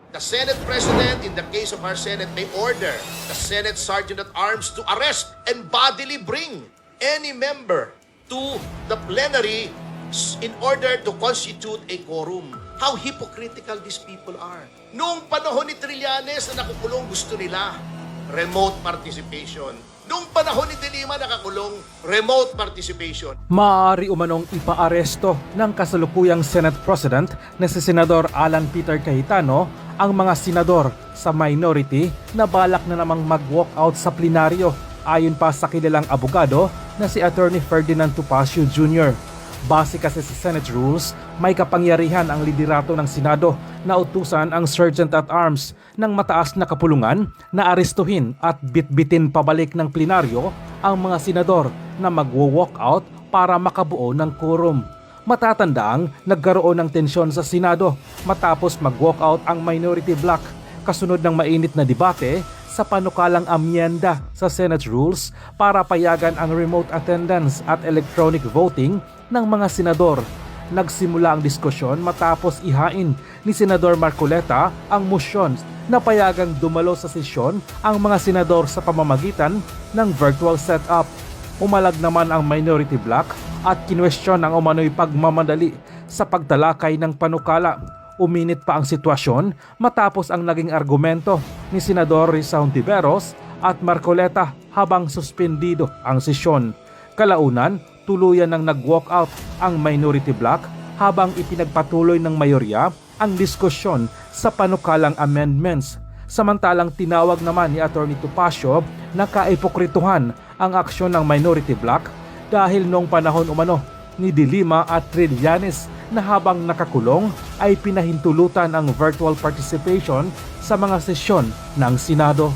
The Senate President, in the case of our Senate, may order the Senate Sergeant-at-Arms to arrest and bodily bring any member to the plenary in order to constitute a quorum. How hypocritical these people are. Noong panahon ni Trillanes na nakukulong, gusto nila remote participation. Noong panahon ni De Lima nakakulong, remote participation. Maaari umanong ipaaresto ng kasalukuyang Senate President na si Senador Alan Peter Cayetano ang mga senador sa minority na balak na namang mag-walkout sa plenaryo ayon pa sa kilalang abogado na si Attorney Ferdinand Topacio Jr. Base kasi sa Senate rules, may kapangyarihan ang liderato ng Senado na utusan ang Sergeant-at-Arms ng mataas na kapulungan na arestuhin at bitbitin pabalik ng plenaryo ang mga senador na magwo-walkout para makabuo ng quorum. Matatandaang nagkaroon ng tensyon sa Senado matapos mag-walkout ang minority bloc kasunod ng mainit na debate sa panukalang amyenda sa Senate rules para payagan ang remote attendance at electronic voting ng mga senador. Nagsimula ang diskusyon matapos ihain ni Senador Marcoleta ang motion na payagang dumalo sa sesyon ang mga senador sa pamamagitan ng virtual setup. Umalag naman ang minority bloc at kinwestiyon ang umano'y pagmamadali sa pagtalakay ng panukala. Uminit pa ang sitwasyon matapos ang naging argumento ni Senador Risa Hontiveros at Marcoleta habang suspendido ang sesyon. Kalaunan, tuluyan ng nag-walkout ang minority bloc habang ipinagpatuloy ng mayorya ang diskusyon sa panukalang amendments. Samantalang tinawag naman ni Atty. Topacio na kaipokrituhan ang aksyon ng minority bloc dahil noong panahon umano ni De Lima at Trillanes na habang nakakulong ay pinahintulutan ang virtual participation sa mga sesyon ng Senado.